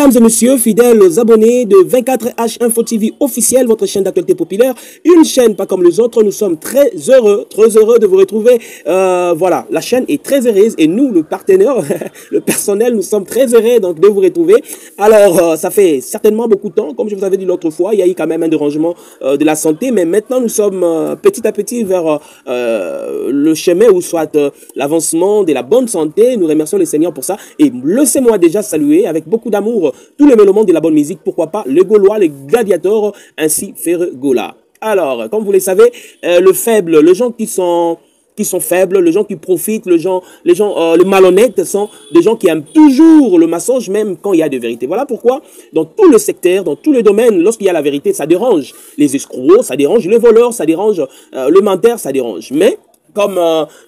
Mesdames et messieurs, fidèles abonnés de 24H Info TV officiel, votre chaîne d'actualité populaire, une chaîne pas comme les autres, nous sommes très heureux de vous retrouver. Voilà, la chaîne est très heureuse et nous, le partenaire, le personnel, nous sommes très heureux donc, de vous retrouver. Alors, ça fait certainement beaucoup de temps, comme je vous avais dit l'autre fois, il y a eu quand même un dérangement de la santé, mais maintenant nous sommes petit à petit vers le chemin où soit l'avancement de la bonne santé. Nous remercions le Seigneur pour ça et laissez-moi déjà saluer avec beaucoup d'amour tous les mélomanes de la bonne musique, pourquoi pas les Gaulois, les gladiateurs, ainsi Ferregola. Alors, comme vous le savez, le faible, les gens qui sont faibles, les gens qui profitent, les malhonnêtes sont des gens qui aiment toujours le mensonge, même quand il y a de vérité. Voilà pourquoi, dans tout le secteur, dans tous les domaines, lorsqu'il y a la vérité, ça dérange les escrocs, ça dérange les voleurs, ça dérange le menteur, ça dérange. Mais comme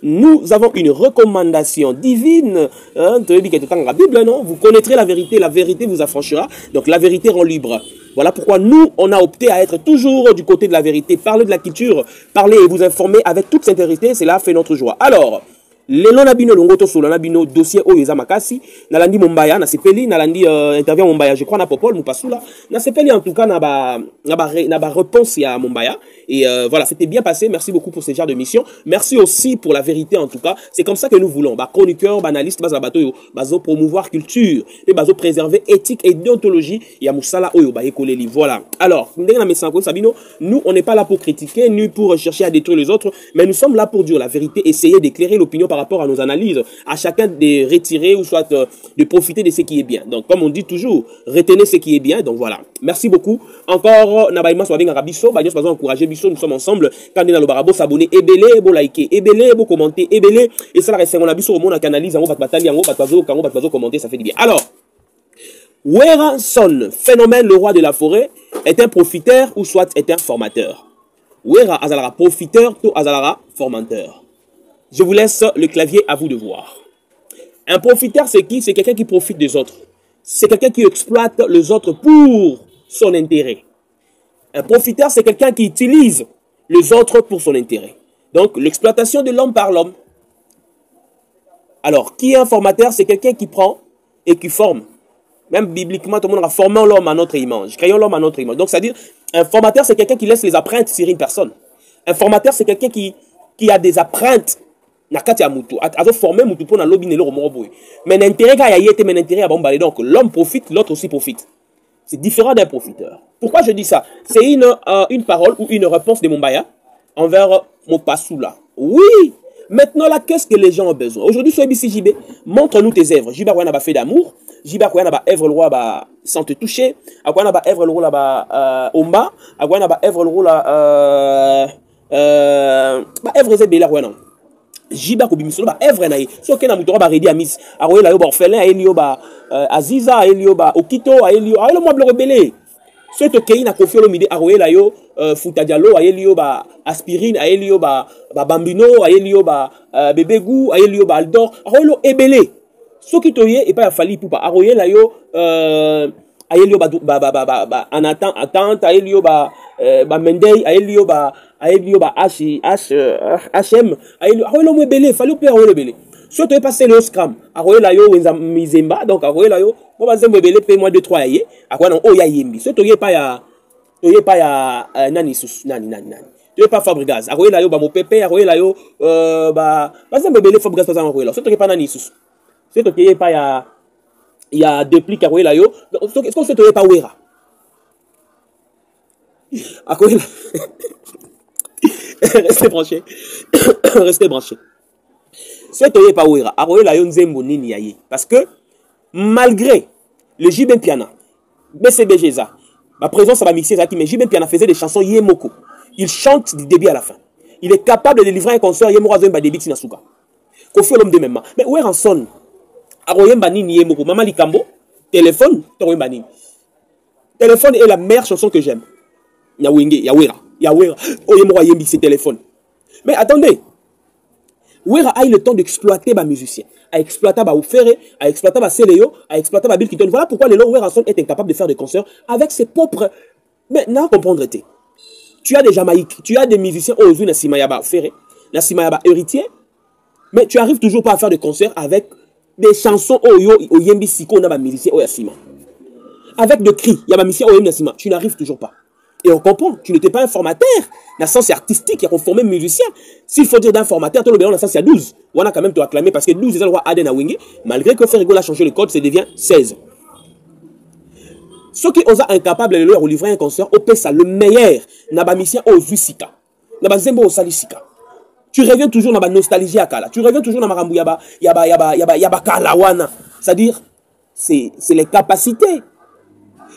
nous avons une recommandation divine, la Bible, non? Vous connaîtrez la vérité vous affranchira. Donc la vérité rend libre. Voilà pourquoi nous, on a opté à être toujours du côté de la vérité. Parler de la culture, parler et vous informer avec toute sincérité, cela fait notre joie. Alors, lelo nabino longoto solo nabino dossier oyo eza makasi nalandi Mombaya na sepeli nalandi intervient Mombaya je crois na Popol Mupasula na sepeli en tout cas na ba réponse ya Mombaya et voilà c'était bien passé. Merci beaucoup pour ce genre de mission. Merci aussi pour la vérité en tout cas. C'est comme ça que nous voulons ba chroniqueur ba analyste ba bato yo bazo promouvoir culture et bazo préserver éthique et déontologie ya musala oyo ba ekoleli. Voilà. Alors ndenge na mesango Sabino, nous on n'est pas là pour critiquer ni pour chercher à détruire les autres, mais nous sommes là pour dire la vérité, essayer d'éclairer l'opinion par rapport à nos analyses, à chacun de retirer ou soit de profiter de ce qui est bien. Donc, comme on dit toujours, retenez ce qui est bien. Donc, voilà. Merci beaucoup. Encore, Nabaïma Swabing Arabiso, Bagnos Bazon encourager Bisso, nous sommes ensemble. Quand on est dans le barabo, s'abonner, ebele, bo liker, ebele, bo commenter, ebele. Et ça, la reste, on a Bisso au monde, on analyse, on va batailler, on va commenter, ça fait du bien. Alors, Weranson, phénomène, le roi de la forêt, est un profiteur ou soit est un formateur. Wera Azalara, profiteur, to Azalara, formateur. Je vous laisse le clavier, à vous de voir. Un profiteur, c'est qui? C'est quelqu'un qui profite des autres. C'est quelqu'un qui exploite les autres pour son intérêt. Un profiteur, c'est quelqu'un qui utilise les autres pour son intérêt. Donc, l'exploitation de l'homme par l'homme. Alors, qui est un formateur? C'est quelqu'un qui prend et qui forme. Même bibliquement, tout le monde a formé l'homme à notre image. Créons l'homme à notre image. Donc, c'est-à-dire, un formateur, c'est quelqu'un qui laisse les empreintes sur une personne. Un formateur, c'est quelqu'un qui a des empreintes. Nakati ya mutu azo former mutu pour na lobby nelo romoboy mais l'intérêt ga yete mais l'intérêt à bomba donc l'homme profite l'autre aussi profite. C'est différent d'un profiteur. Pourquoi je dis ça? C'est une parole ou une réponse de Mombaya envers Mopasula. Oui, maintenant là qu'est-ce que les gens ont besoin aujourd'hui sur ABC JB? Montre-nous tes œuvres. Jiba Kouana ba fait d'amour, Jiba Kouana ba œuvre le roi ba sans te toucher, Akouana ba œuvre le roi là ba omba, Akouana ba œuvre le roi là ba œuvre zebela Kouana. Jiba kobimisolo ba evre na ye so ke na muto ba redi amis aroye la yo ba orphelin elio ba aziza elio ba okito elio ayelo mo bloko belé so to kei na kofi lo midi aroye la yo futa dialo elio ba aspirine elio ba bambino elio ba bebegu elio ba aldor aroye ebelé so ki to ye e pa fali pupa aroye la yo elio ba attente elio ba mendei elio ba aelio ba HM aelio mo belé fallait pas aelio belé surtout est passé le scram aelio yo wenza mizemba donc aelio yo bo bazembo belé paye moi 2 3 aye akwa non o ya yembi surtout y pas ya nani sus nani tu pas Fabregas aelio yo ba mo pepe aelio yo ba bazembo belé Fabregas pas aelio surtout pas nani sus surtout y pas ya depuis aelio yo est-ce qu'on surtout pas wera aelio Restez branchés. Restez branchés. C'est que pas ouira. Aroye la yonzembo nini yaye. Parce que malgré le Jibin Piana, BCBGza, ma présence va mixer mais Jibin Piana faisait des chansons Yemoko. Il chante du début à la fin. Il est capable de livrer un concert Yemoko Zemba débit Sinasuka. Kofi l'homme de même. Mais où est Ranson? Aroye Banini Yemoko. Maman Likambo, téléphone, Toroye Banini. Téléphone est la meilleure chanson que j'aime. Yawenge, Yawera. Yawera, Oyemora Yembi, ses téléphones. Mais attendez, Wera a eu le temps d'exploiter ma musicien, à exploiter ma Oufere, à exploiter ma Céléo, à exploiter ma Bill Clinton. Voilà pourquoi le long Wera est incapable de faire des concerts avec ses propres. Maintenant, comprendre-t-il. Tu as des Jamaïques, tu as des musiciens Ozu Nassimayaba Ferré, Nassimayaba héritier, mais tu arrives toujours pas à faire des concerts avec des chansons Oyo, Oyembi Siko, on a ma musicien Oyasima. avec de cris, il y a ma mission OM Nassima, tu n'arrives toujours pas. Et on comprend, tu n'étais pas un formateur. Dans le sens artistique, il y a conformé musicien. S'il faut dire d'un formateur, tu le dans le sens il y a 12. On a quand même tout acclamé parce que 12 c'est le roi Aden Awingi. Malgré que Ferrigo a changé le code, ça devient 16. Ceux qui osent incapables de leur livrer un concert, au ça le meilleur, n'a pas mission au Zusika. N'a pas zembo au Salisika. Tu reviens toujours dans la nostalgie à Kala. Tu reviens toujours dans Marambu Yaba Kalawana. C'est-à-dire, c'est les capacités.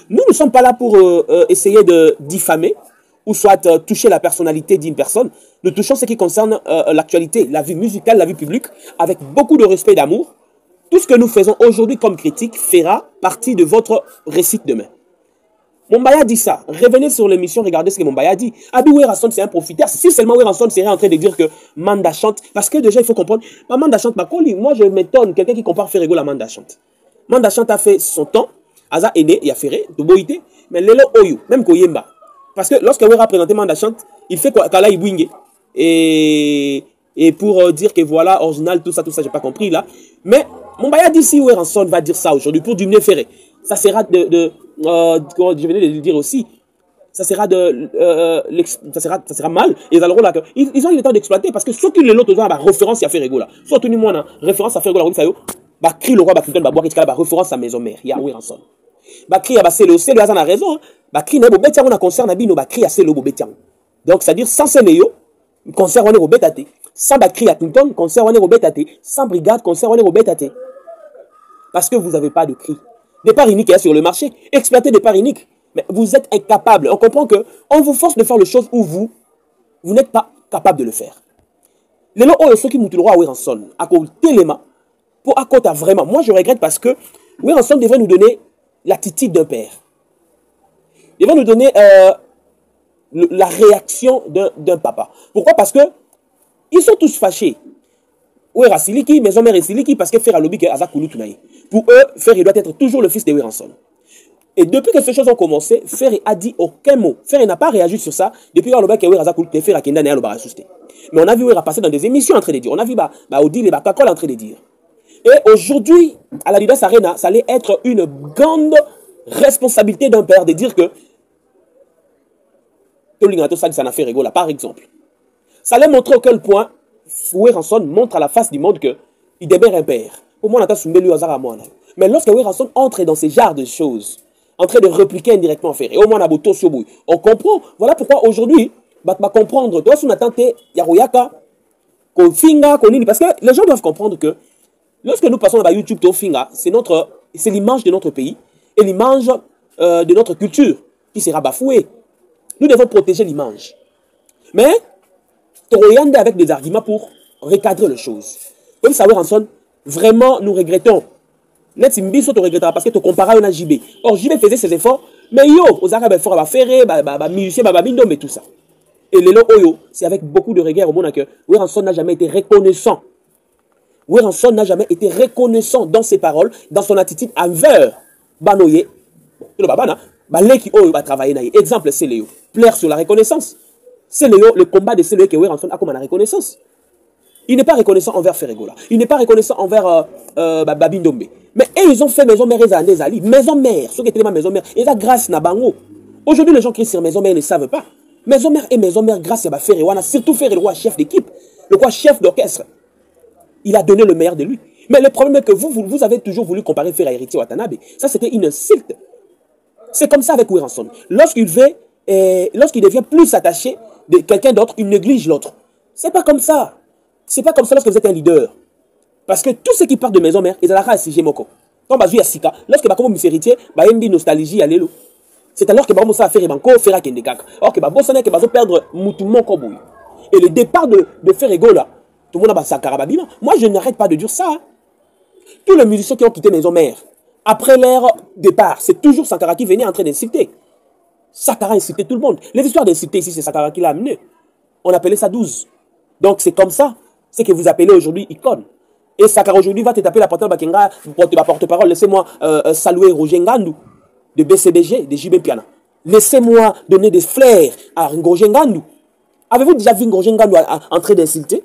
Nous ne sommes pas là pour essayer de diffamer ou soit toucher la personnalité d'une personne. Nous touchons ce qui concerne l'actualité, la vie musicale, la vie publique, avec beaucoup de respect et d'amour. Tout ce que nous faisons aujourd'hui comme critique fera partie de votre récit demain. Mombaya dit ça. Revenez sur l'émission, regardez ce que Mombaya dit. Abi Werrason, c'est un profiteur. Si seulement Werrason serait en train de dire que Manda chante, parce que déjà il faut comprendre, Manda chante, moi je m'étonne, quelqu'un qui compare Ferrigo à Manda chante. Manda chante a fait son temps. Aza est né, il a fait de Boïté, mais Lelo Oyo, même Koyemba. Parce que lorsque Wera a présenté Manda chante, il fait Kala Ibwinge. Et pour dire que voilà, original, tout ça, j'ai pas compris là. Mais Mombaya dit si Werrason va dire ça aujourd'hui pour diminuer Ferré, ça sera comment je venais de le dire aussi, ça sera ça sera mal. Et ils ont eu le temps d'exploiter parce que ceux qui l'autre ont référence à Ferrigo là, soit tenu moi référence à Ferrigo là, ça y est, bah cri le roi bah Clinton bah boire bah référence à maison mère, il y a Werrason. Bah cri à bah c'est le a raison, bah cri n'a pas bête on a concert na bino bah cri à c'est le bobetian. Donc c'est à dire sans Sénéo, concert on est robetate. Sans bah cri à Clinton, concert on est robetate. Sans brigade, concert on est robetate. Parce que vous n'avez pas de cri. Départ unique sur le marché, exploiter départ unique. Mais vous êtes incapable. On comprend que on vous force de faire les choses où vous n'êtes pas capable de le faire. Les lots ceux qui moutent le roi à Werrason, à cause téléma, pour à côté vraiment. Moi je regrette parce que Werrason devrait nous donner l'attitude d'un père. Il va nous donner la réaction d'un papa. Pourquoi? Parce que ils sont tous fâchés. Ouera Siliki, maison mère et Siliki, parce que Fer a lobby que Azakoulou Tunaï. Pour eux, Fer doit être toujours le fils de Werrason. Et depuis que ces choses ont commencé, Fer a dit aucun mot. Fer n'a pas réagi sur ça. Depuis que Wera Azakoulou Fer a Kenda Néa le Barasusté. Mais on a vu Wera passer dans des émissions en train de dire. On a vu Odile et Kakol en train de dire. Et aujourd'hui, à la Didas Arena, ça allait être une grande responsabilité d'un père de dire que ça n'a fait rigolo, par exemple. Ça allait montrer à quel point Werrason montre à la face du monde qu'il demeure un père. Pour moi, on a soumis lui hasard à moi. Mais lorsque Werrason entre dans ces genres de choses, en train de répliquer indirectement Ferré, et au moins on a beau sur on comprend. Voilà pourquoi aujourd'hui, on va comprendre. Toi, si on attend Yaroyaka, Kofinga, Konini, parce que les gens doivent comprendre que lorsque nous passons dans YouTube, Tofinga, c'est l'image de notre pays et l'image de notre culture qui sera bafouée. Nous devons protéger l'image. Mais, Toroyande avec des arguments pour recadrer les choses. Comme ça, Werrason, vraiment, nous regrettons. Net Simbiso te regrettera parce que tu compares à un JB. Or, JB faisait ses efforts, mais yo, aux Arabes, il faut faire, musicien, mais tout ça. Et les lots Oyo, c'est avec beaucoup de regret au monde que Werrason n'a jamais été reconnaissant. Werrason n'a jamais été reconnaissant dans ses paroles, dans son attitude envers Banoye. Le babana, Baleki Oyo va travailler. Exemple, c'est Léo. Plaire sur la reconnaissance. C'est Léo, le combat de Léo que Werrason a comme la reconnaissance. Il n'est pas reconnaissant envers Ferrigola. Il n'est pas reconnaissant envers Babindombe. Mais ils ont fait maison mère et Zali. Maison mère, ceux qui étaient ma maison mère, et la grâce n'a bango. Aujourd'hui, les gens qui crient sur maison mère ne savent pas. Maison mère et maison mère, grâce à Ferriwana, surtout Ferri, le roi chef d'équipe, le roi chef d'orchestre. Il a donné le meilleur de lui. Mais le problème est que vous avez toujours voulu comparer Ferri à Héritier Watanabe. Ça, c'était une insulte. C'est comme ça avec Werrason. Lorsqu'il devient plus attaché de quelqu'un d'autre, il néglige l'autre. C'est pas comme ça. C'est pas comme ça lorsque vous êtes un leader. Parce que tout ce qui part de maison mère, ils ont la SG Moko. Quand vous avez Sika, lorsque vous avez héritier, vous avez nostalgie à l'élo. C'est alors que vous avez fait Banco, faire Kendekak. Or que vous avez perdre Moutoumon Koboui. Et le départ de Ferrigo là, tout le monde a Sakara Babima. Moi, je n'arrête pas de dire ça. Tous les musiciens qui ont quitté maison mère, après leur départ, c'est toujours Sakara qui venait en train d'insulter. Sakara insultait tout le monde. Les histoires d'insulter ici, c'est Sakara qui l'a amené. On appelait ça 12. Donc c'est comme ça. C'est que vous appelez aujourd'hui icône. Et Sakara aujourd'hui va te taper la porte Bakenga, porte-parole. Laissez-moi saluer Roger Ngandou de BCBG, de JB Piana. Laissez-moi donner des fleurs à Roger Ngandou. Avez-vous déjà vu Roger Ngandou en train d'insulter?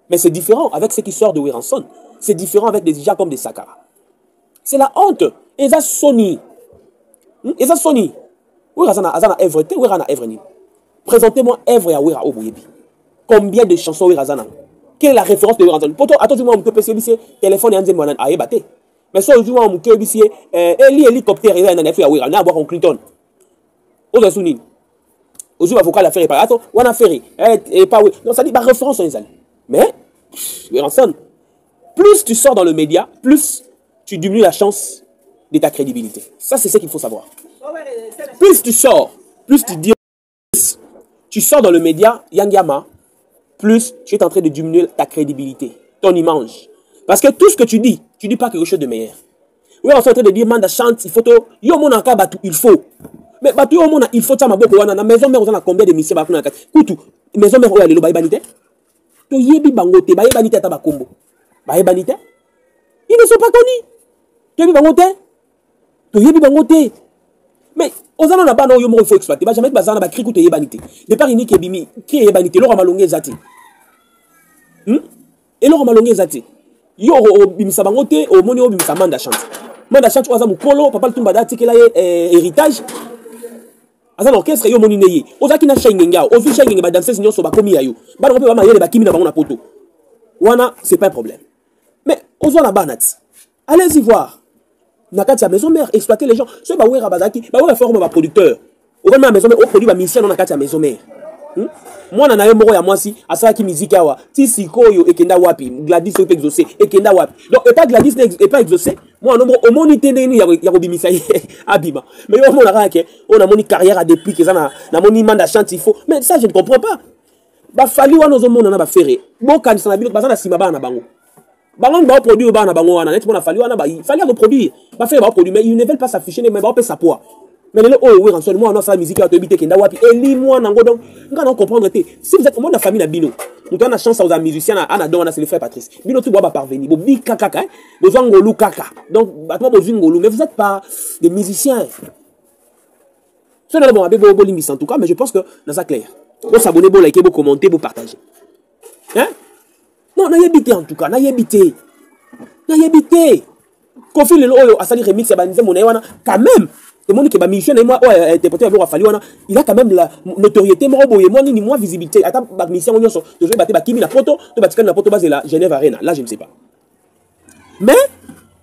Mais c'est différent avec ce qui sort de Werrason. C'est différent avec des gens comme des Sakara. C'est la honte. Et ça, Sony. Et ça Sony. Oui, Azana œuvre, oui, Rana œuvre ni. Présentez-moi œuvre à Wira Oboyebi. Combien de chansons oui Razana? Quelle est la référence de Wira Razana? Pourtant, attends-moi, on peut passer ici, téléphone et un zémo à ébaté. Mais soit aujourd'hui, on peut ici, hélicoptère et un effet à Wira, on a boire en Clinton. Aux Assouni. Aujourd'hui, il faut qu'on la faire. Attends, on a fait. Et pas oui. Non, ça dit, bah, référence en Israël. Mais, Wira Razana, plus tu sors dans le média, plus tu diminues la chance de ta crédibilité. Ça, c'est ce qu'il faut savoir. Plus tu sors, plus tu dis, tu sors dans le média, Yangyama, plus tu es en train de diminuer ta crédibilité, ton image. Parce que tout ce que tu dis pas quelque chose de meilleur. Oui, on est en train de dire, Manda chante, il faut tout, yo mon anka batu, il faut. Mais batu yo mon il faut ça ma boko wana na maison mère on a combien de missions bakuna kat. Kutu, maison mère oya lelo bayibanité. To yebi bangote, bayibanité ta bakombo. Bayibanité. Ils ne sont pas connus. To yebi bangote. To yebi bangote. Mais aux années là-bas, il faut exploiter. Jamais bazana ba krikuto yebanité. De par ini kebimi, qui yebanité, l'or malongé zati. Et l'or malongé zati. Yo bimisa bangote, au moni bimisa manda chante. Manda chante oza mukolo, papa tumba dati ke la héritage. Azana orchestre yo moni neye. Oza ki na shengenga, ozu shengenge ba danser nyonso ba komi yayo. Ba rope ba mayele ba kimi na bango na poto. Wana, c'est pas un problème. Mais aux na banati. Allez-y voir. Nakati à maison mère, exploiter les gens. Ce bah ouais rabazaki, bah ouais forme ma producteur. Au vraiment à maison mère, au produit ma mission dans nakati à maison mère. Moi na nayo moro ya moi si asala ki musique awa. Ti sikoyo ekenda wapi, Gladys peut exaucer, ekenda wapi. Donc et pas Gladys et pas exaucer. Moi nombre au moni tende ni ya robimisa abima. Mais au mona rake, on a moni carrière à dépliquer ça na moni manda chante il faut. Mais ça je ne comprends pas. Ba fali wa nozo mona na ba ferré. Bon kan sana bilo bazana simaba na bango. Bango ba produire ba na bango wana net mona fali wana ba fallait reproduire ba faire ba produire mais ils ne veulent pas s'afficher mais ba payer sa poids mais le oh oui en seul moi on a sa musique à te biter kenda wapi eli moi nango donc nga non comprendre te si vous êtes au monde de la famille na bino nous avons la chance aux musiciens à don c'est le frère Patrice bino tout ba parvenir bo bi kaka hein besoin ngolu kaka donc battement besoin ngolu mais vous êtes pas des musiciens c'est là bon avec bo limite en tout cas mais je pense que dans ça clair bon s'abonner bon liker bon commenter bon partager hein. Non, n'a habité en tout cas, n'a habité. Kofi le oyo asali remix ya banze mon wana quand même. Le monde qui ba mission et moi interpréter avec Rafali wana, il a quand même la notoriété mo boye moi ni moi visibilité. Ata ba mission on so, je vais battre ba kimi na poto, to batika na poto base la Genève Arena. Là je ne sais pas. Mais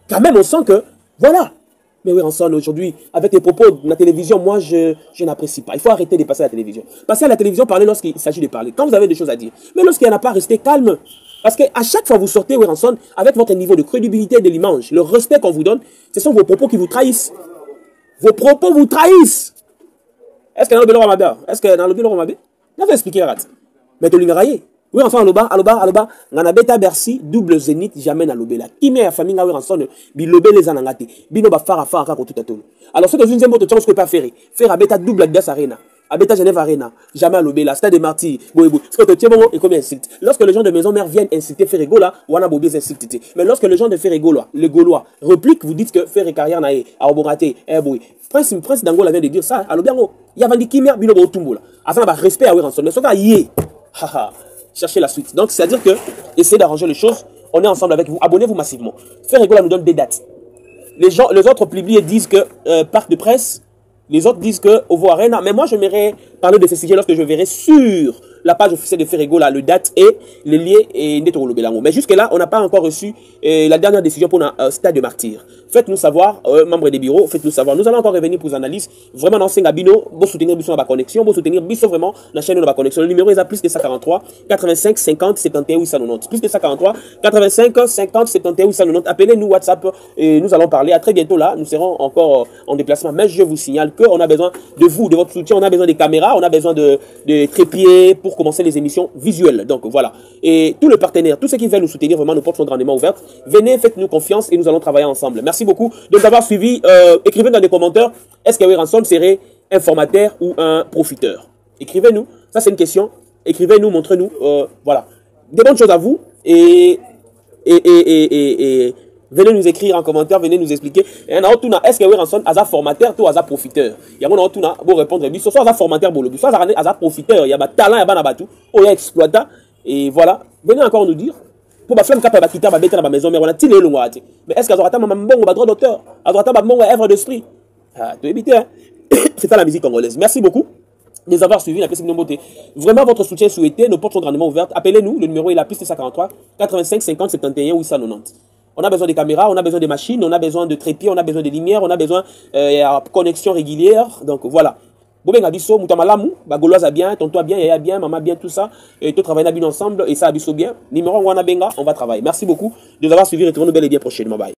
quand même on sent que voilà. Mais oui, ensemble aujourd'hui, avec les propos de la télévision, moi je n'apprécie pas. Il faut arrêter de passer à la télévision. Passer à la télévision, parler lorsqu'il s'agit de parler. Quand vous avez des choses à dire. Mais lorsqu'il n'y en a pas, restez calme. Parce qu'à chaque fois que vous sortez, Weranson, avec votre niveau de crédibilité de l'image, le respect qu'on vous donne, ce sont vos propos qui vous trahissent. Vos propos vous trahissent. Est-ce que dans le Bélo Ramadan, on va expliquer la rate. Mais tu l'as oui, enfin, aloba, ngana beta Bercy, double zénith, jamais na lobela. Qui met la famille na Weranson, bilobé les anangate, bino ba fara kako tout à tout. Alors, c'est que une zémo, tu ne peux pas faire. Faire à beta double Adidas Arena. À Beta Genève Arena, jamais à l'Obéla, Stade des Martyrs, Boébou. Ce que tu tiens bon et combien insulte. Lorsque les gens de Maison Mère viennent insulter Ferregola, Wana Bobé insulte. Mais lorsque les gens de Ferregola, les Gaulois, repliquent, vous dites que Ferre carrière naé, à Oboraté, Boui. Prince d'Angola vient de dire ça, à l'Obiango. Il y a Vandi Kimia, Binobo Tumbola. Afin d'avoir respect à Weranson. Mais ce gars, yé. Haha. Cherchez la suite. Donc, c'est-à-dire que, essayez d'arranger les choses. On est ensemble avec vous. Abonnez-vous massivement. Ferregola nous donne des dates. Les autres publient et disent que, parc de presse, les autres disent que Ovo Arena, mais moi je m'aimerais parler de ce sujet lorsque je verrai sur la page officielle de Ferrego, là, le date et le lien et Netoro Belango. Mais jusque-là, on n'a pas encore reçu la dernière décision pour un stade de martyr. Faites-nous savoir, membres des bureaux, faites-nous savoir. Nous allons encore revenir pour les analyses. Vraiment, dans Singabino, vous soutenir Bissot dans la connexion, vous soutenir Bissot vraiment la chaîne de la connexion. Le numéro est à plus de 143 85 50 71 890. Plus de 143 85 50 71 890. Appelez-nous WhatsApp et nous allons parler. À très bientôt là. Nous serons encore en déplacement. Mais je vous signale qu'on a besoin de vous, de votre soutien. On a besoin des caméras, on a besoin de trépieds pour commencer les émissions visuelles. Donc voilà. Et tous les partenaires, tous ceux qui veulent nous soutenir, vraiment, nos portes sont grandement ouvertes. Venez, faites-nous confiance et nous allons travailler ensemble. Merci beaucoup de nous avoir suivis. Écrivez dans les commentaires, est-ce que Weranson serait un formateur ou un profiteur? Écrivez-nous. Ça, c'est une question. Écrivez-nous, montrez-nous. Voilà. Des bonnes choses à vous. Et venez nous écrire en commentaire, venez nous expliquer. Est-ce que Weranson a un formateur ou a un profiteur? Il y a un beau répondre. Soit un formateur, soit un profiteur. Il y a un talent, il y a un bateau, il y a un exploitant. Et voilà. Venez encore nous dire. Pour ma femme capable de quitter ma maison, mais on a tiré le mois. Mais est-ce qu'à droite, maman, bon, droit d'auteur, à droite, maman, œuvre d'esprit. Ah, tu éviter, hein. C'est ça la musique congolaise. Merci beaucoup de nous avoir suivis. Vraiment, votre soutien est souhaité. Nos portes sont grandement ouvertes. Appelez-nous. Le numéro est là, plus 143 85 50 71 890. On a besoin des caméras, on a besoin des machines, on a besoin de trépieds, on a besoin de lumière, on a besoin de connexion régulière. Donc voilà. Bobenga biso, mutamalamu, bagoloise bien, tonton bien, yaya bien, maman bien, tout ça. Et tout travailler bien ensemble et ça a biso bien. Numéro on va travailler. Merci beaucoup de nous avoir suivis. Retrouvons-nous bel et bien prochainement. Bye.